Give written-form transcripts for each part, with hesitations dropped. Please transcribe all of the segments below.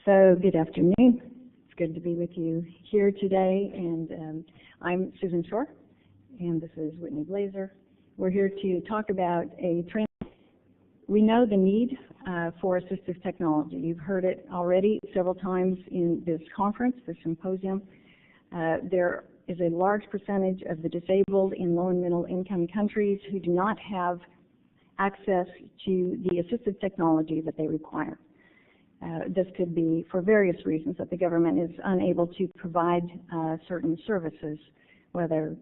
So good afternoon. It's good to be with you here today, and I'm Susan Shore, and this is Whitney Blaesser. We're here to talk about a training. We know the need for assistive technology. You've heard it already several times in this conference, the symposium. There is a large percentage of the disabled in low and middle income countries who do not have access to the assistive technology that they require. This could be for various reasons that the government is unable to provide certain services, whether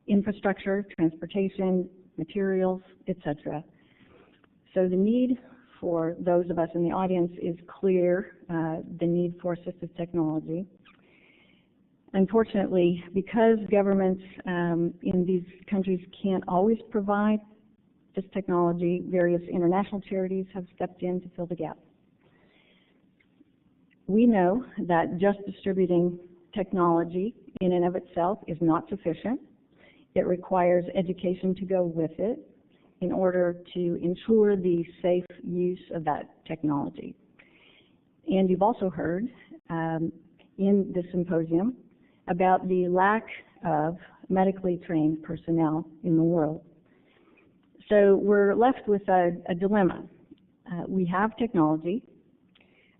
infrastructure, transportation, materials, etc. So the need for those of us in the audience is clear, the need for assistive technology. Unfortunately, because governments in these countries can't always provide this technology, various international charities have stepped in to fill the gap. We know that just distributing technology in and of itself is not sufficient. It requires education to go with it in order to ensure the safe use of that technology. And you've also heard in the symposium about the lack of medically trained personnel in the world. So we're left with a dilemma. We have technology.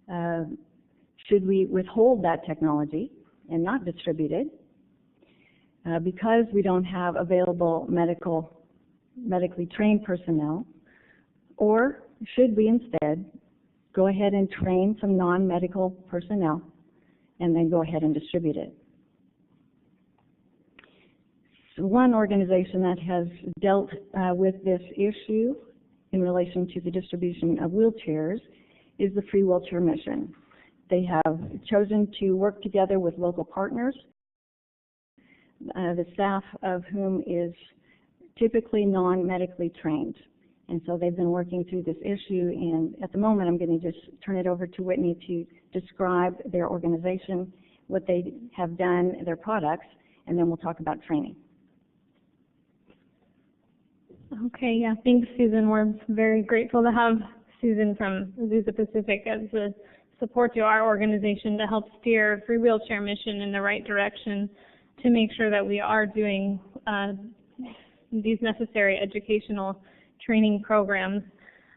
Should we withhold that technology and not distribute it because we don't have available medically trained personnel? Or should we instead go ahead and train some non-medical personnel and then go ahead and distribute it? One organization that has dealt with this issue in relation to the distribution of wheelchairs is the Free Wheelchair Mission. They have chosen to work together with local partners, the staff of whom is typically non-medically trained. And so they've been working through this issue, and at the moment I'm going to just turn it over to Whitney to describe their organization, what they have done, their products, and then we'll talk about training. Okay, yeah, thanks, Susan. We're very grateful to have Susan from Azusa Pacific as a support to our organization to help steer Free Wheelchair Mission in the right direction to make sure that we are doing these necessary educational training programs.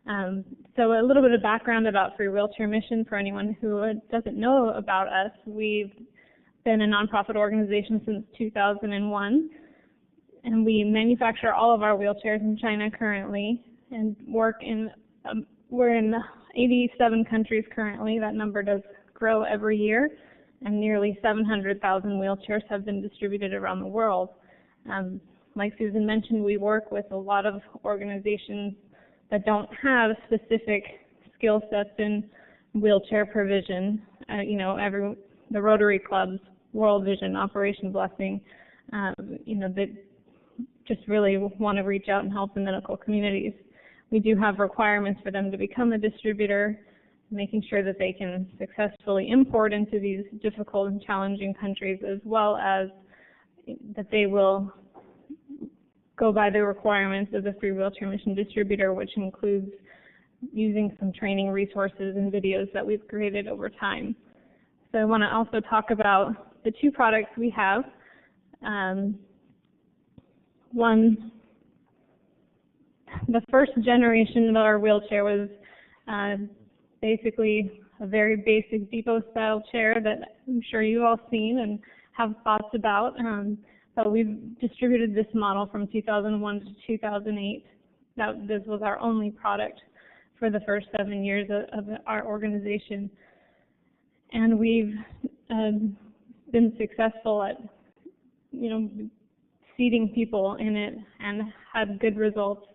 So a little bit of background about Free Wheelchair Mission for anyone who doesn't know about us. We've been a nonprofit organization since 2001. And we manufacture all of our wheelchairs in China currently, and we're in 87 countries currently. That number does grow every year, and nearly 700,000 wheelchairs have been distributed around the world. Like Susan mentioned, we work with a lot of organizations that don't have specific skill sets in wheelchair provision. The Rotary Clubs, World Vision, Operation Blessing, that just really want to reach out and help the medical communities. We do have requirements for them to become a distributor, making sure that they can successfully import into these difficult and challenging countries, as well as that they will go by the requirements of the Free Wheelchair Mission Distributor, which includes using some training resources and videos that we've created over time. So I want to also talk about the two products we have. The first generation of our wheelchair was basically a very basic depot-style chair that I'm sure you've all seen and have thoughts about. But we've distributed this model from 2001 to 2008. This was our only product for the first 7 years of our organization. And we've been successful at, seating people in it and had good results,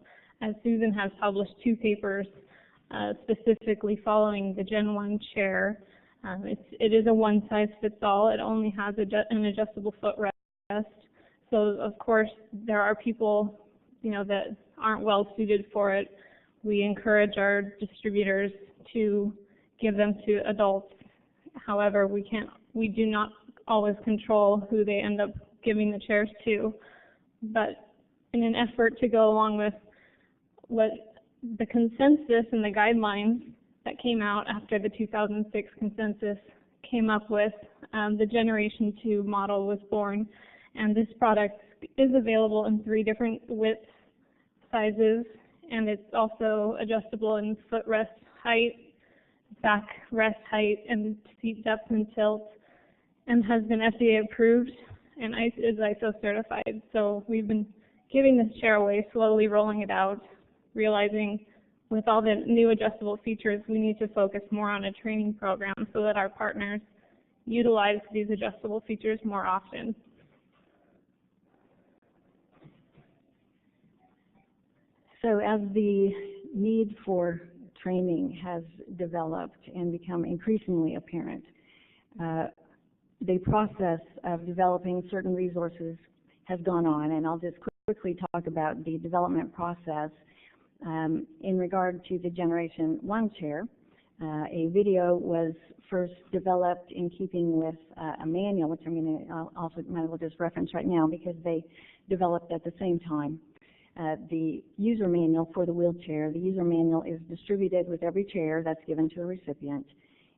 as Susan has published 2 papers specifically following the Gen 1 chair. It is a one-size-fits-all. It only has an adjustable footrest. So, of course, there are people, that aren't well suited for it. We encourage our distributors to give them to adults. However, we do not always control who they end up giving the chairs to. But in an effort to go along with what the consensus and the guidelines that came out after the 2006 consensus came up with, the Generation 2 model was born, and this product is available in 3 different width sizes, and it's also adjustable in footrest height, back rest height, and seat depth and tilt, and has been FDA approved and is ISO certified. So we've been giving this chair away, slowly rolling it out, realizing with all the new adjustable features, we need to focus more on a training program so that our partners utilize these adjustable features more often. So as the need for training has developed and become increasingly apparent, the process of developing certain resources has gone on, and I'll just quickly talk about the development process. In regard to the Generation 1 chair, a video was first developed in keeping with a manual, which I'm going to also might as well just reference right now because they developed at the same time. The user manual for the wheelchair. The user manual is distributed with every chair that's given to a recipient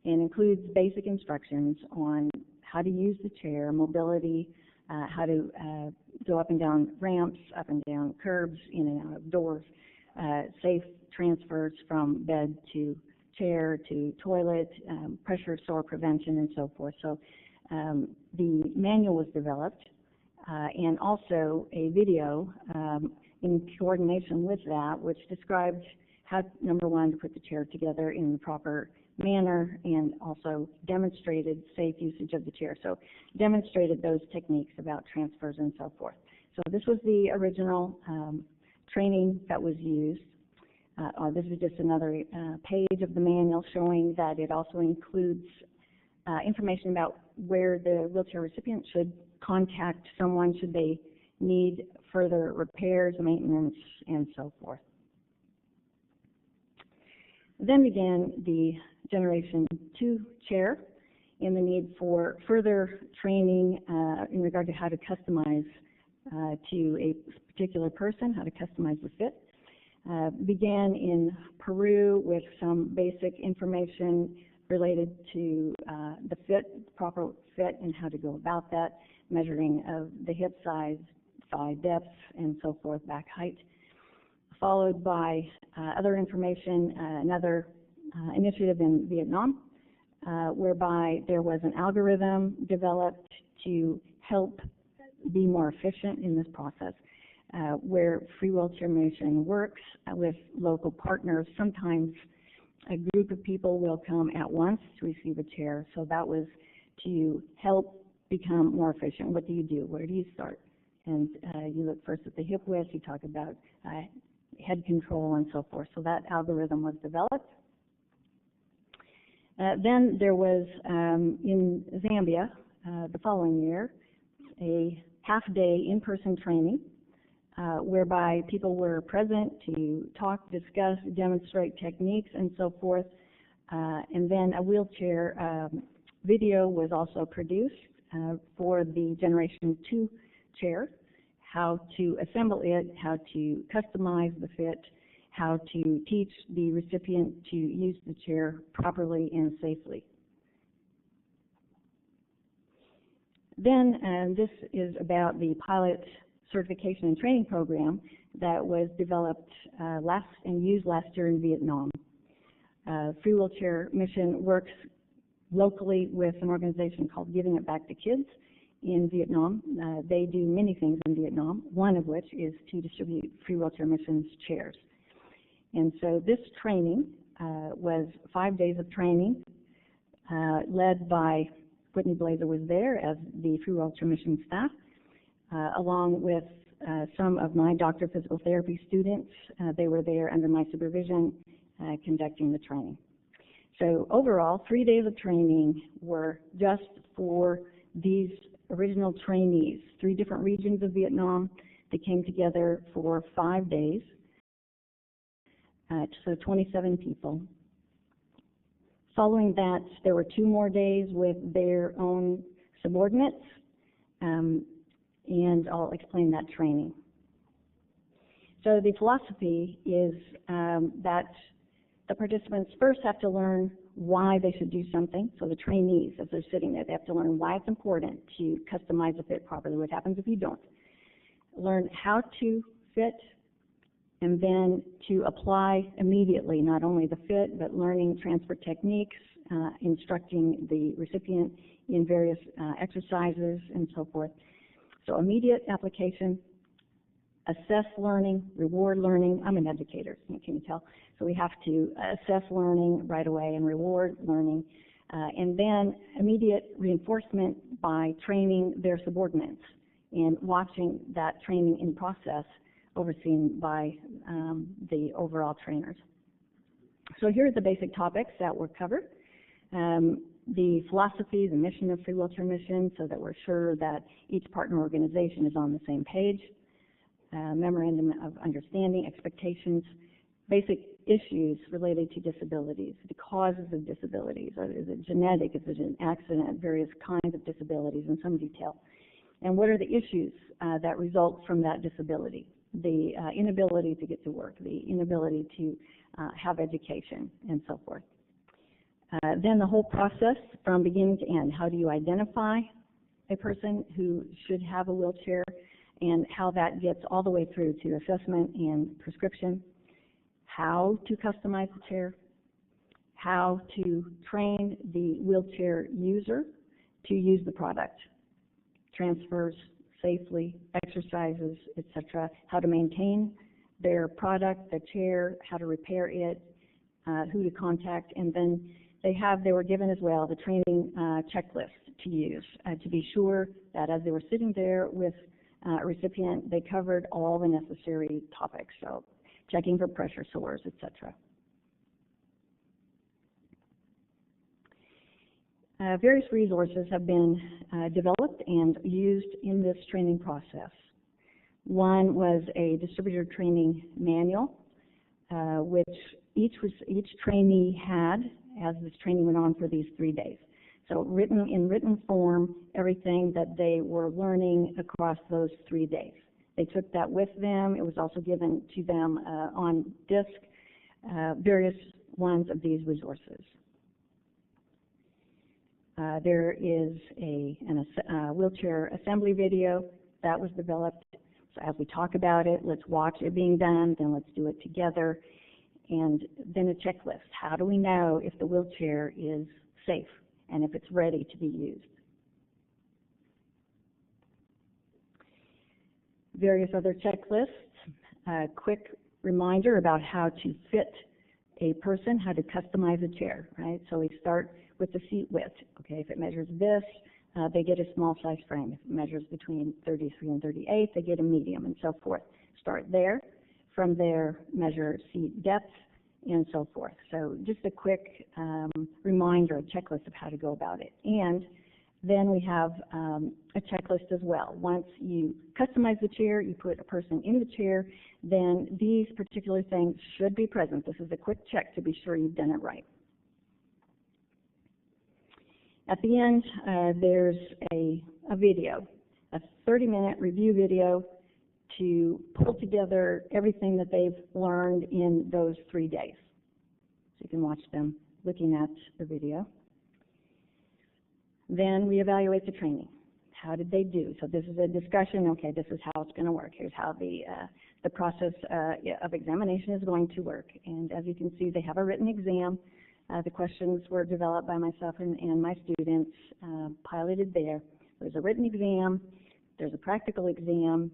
and includes basic instructions on how to use the chair, mobility, how to go up and down ramps, up and down curbs, in and out of doors, safe transfers from bed to chair to toilet, pressure sore prevention, and so forth. So the manual was developed, and also a video in coordination with that, which described how, number one, to put the chair together in the proper manner, and also demonstrated safe usage of the chair. So demonstrated those techniques about transfers and so forth. So this was the original training that was used. This is just another page of the manual showing that it also includes information about where the wheelchair recipient should contact someone should they need further repairs, maintenance, and so forth. Then began the Generation 2 chair and the need for further training in regard to how to customize to a particular person, how to customize the fit. Began in Peru with some basic information related to the fit, proper fit, and how to go about that, measuring of the hip size, thigh depth, and so forth, back height, followed by other information, another initiative in Vietnam, whereby there was an algorithm developed to help be more efficient in this process, where free wheelchair motion works with local partners. Sometimes a group of people will come at once to receive a chair, so that was to help become more efficient. What do you do? Where do you start? And you look first at the hip width, you talk about head control and so forth. So that algorithm was developed. Then there was, in Zambia, the following year, a half-day in-person training whereby people were present to talk, discuss, demonstrate techniques, and so forth. And then a wheelchair video was also produced for the Generation 2 chair, how to assemble it, how to customize the fit, how to teach the recipient to use the chair properly and safely. Then this is about the pilot certification and training program that was developed and used last year in Vietnam. Free Wheelchair Mission works locally with an organization called Giving It Back to Kids in Vietnam. They do many things in Vietnam, one of which is to distribute Free Wheelchair Mission's chairs. And so this training was 5 days of training led by Whitney Blaesser was there as the Free Wheelchair Mission staff, along with some of my Doctor of Physical Therapy students. They were there under my supervision conducting the training. So overall, 3 days of training were just for these original trainees, 3 different regions of Vietnam. They came together for 5 days, so 27 people. Following that, there were 2 more days with their own subordinates, and I'll explain that training. So the philosophy is that the participants first have to learn why they should do something. So the trainees, as they're sitting there, they have to learn why it's important to customize a fit properly. What happens if you don't? Learn how to fit, and then to apply immediately, not only the fit, but learning transfer techniques, instructing the recipient in various exercises and so forth. So immediate application, assess learning, reward learning. I'm an educator, can you tell? So we have to assess learning right away and reward learning. And then immediate reinforcement by training their subordinates and watching that training in process overseen by the overall trainers. So here are the basic topics that were covered. The philosophy, the mission of Free Wheelchair Mission, so that we're sure that each partner organization is on the same page. Memorandum of understanding, expectations, basic issues related to disabilities, the causes of disabilities. Is it genetic? Is it an accident? Various kinds of disabilities in some detail. And what are the issues that result from that disability? The inability to get to work, the inability to have education, and so forth. Then the whole process from beginning to end. How do you identify a person who should have a wheelchair, and how that gets all the way through to assessment and prescription. How to customize the chair. How to train the wheelchair user to use the product. Transfers safely, exercises, etc. How to maintain their product, the chair, how to repair it, who to contact, and then they were given as well the training checklist to use to be sure that as they were sitting there with a recipient, they covered all the necessary topics, so checking for pressure sores, etc. Various resources have been developed and used in this training process. One was a distributor training manual, which each trainee had as this training went on for these 3 days. So in written form, everything that they were learning across those 3 days. They took that with them. It was also given to them on disk, various ones of these resources. There is a wheelchair assembly video that was developed. So as we talk about it, let's watch it being done, then let's do it together. And then a checklist. How do we know if the wheelchair is safe and if it's ready to be used? Various other checklists. A quick reminder about how to fit a person, how to customize a chair, right? So we start with the seat width. Okay, if it measures this, they get a small size frame. If it measures between 33 and 38, they get a medium, and so forth. Start there. From there, measure seat depth, and so forth. So just a quick reminder, a checklist of how to go about it. And then we have a checklist as well. Once you customize the chair, you put a person in the chair, then these particular things should be present. This is a quick check to be sure you've done it right. At the end, there's a video, a 30-minute review video to pull together everything that they've learned in those 3 days. So you can watch them looking at the video. Then we evaluate the training. How did they do? So this is a discussion. Okay, this is how it's going to work. Here's how the process of examination is going to work. And as you can see, they have a written exam. The questions were developed by myself and my students, piloted there. There's a written exam. There's a practical exam.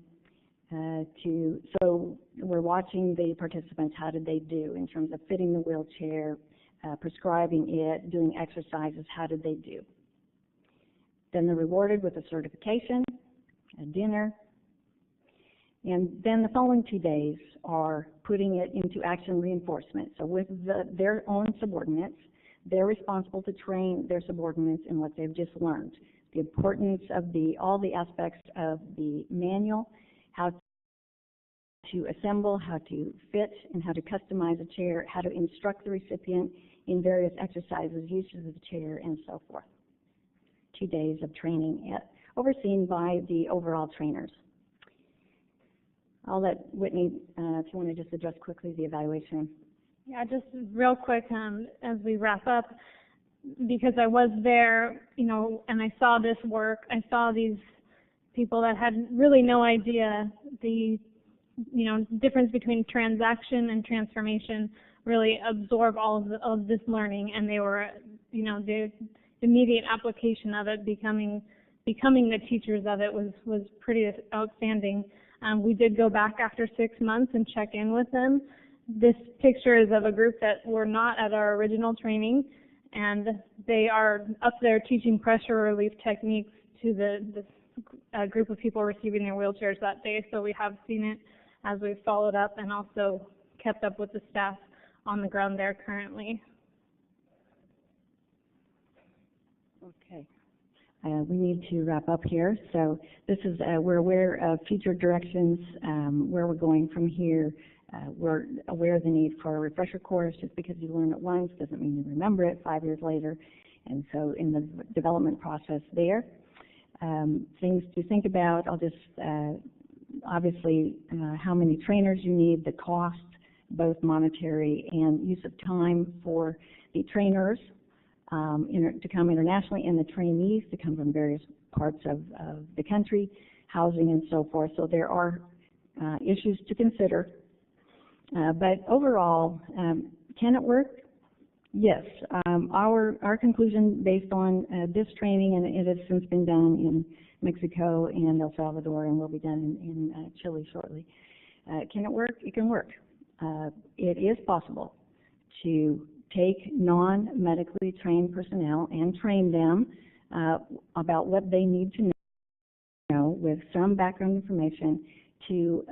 So we're watching the participants. How did they do in terms of fitting the wheelchair, prescribing it, doing exercises? How did they do? Then they're rewarded with a certification, a dinner, and then the following 2 days are putting it into action reinforcement. So with their own subordinates, they're responsible to train their subordinates in what they've just learned. The importance of all the aspects of the manual, how to assemble, how to fit, and how to customize a chair, how to instruct the recipient in various exercises, uses of the chair, and so forth. 2 days of training overseen by the overall trainers. I'll let Whitney, if you want to just address quickly the evaluation. Yeah, just real quick as we wrap up, because I was there, you know, and I saw this work. I saw these people that had really no idea the, you know, difference between transaction and transformation, really absorb all of this learning, and they were, you know, the immediate application of it, becoming the teachers of it was pretty outstanding. We did go back after 6 months and check in with them. This picture is of a group that were not at our original training, and they are up there teaching pressure relief techniques to this group of people receiving their wheelchairs that day. So we have seen it as we've followed up and also kept up with the staff on the ground there currently. Okay. We need to wrap up here. So this is, we're aware of future directions, where we're going from here. We're aware of the need for a refresher course. Just because you learn it once doesn't mean you remember it 5 years later. And so in the development process there, things to think about, I'll just, obviously, how many trainers you need, the cost, both monetary and use of time for the trainers to come internationally and the trainees to come from various parts of the country, housing and so forth. So there are issues to consider. But overall, can it work? Yes. Our conclusion based on this training, and it has since been done in Mexico and El Salvador and will be done in Chile shortly. Can it work? It can work. It is possible to take non-medically trained personnel and train them about what they need to know with some background information to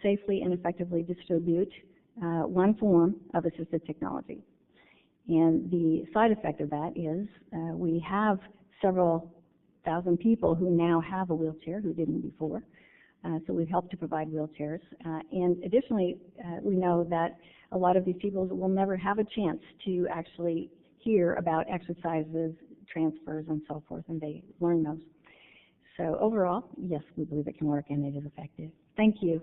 safely and effectively distribute one form of assistive technology. And the side effect of that is we have several thousand people who now have a wheelchair who didn't before. So we've helped to provide wheelchairs. And additionally, we know that a lot of these people will never have a chance to actually hear about exercises, transfers, and so forth, and they learn those. So overall, yes, we believe it can work and it is effective. Thank you.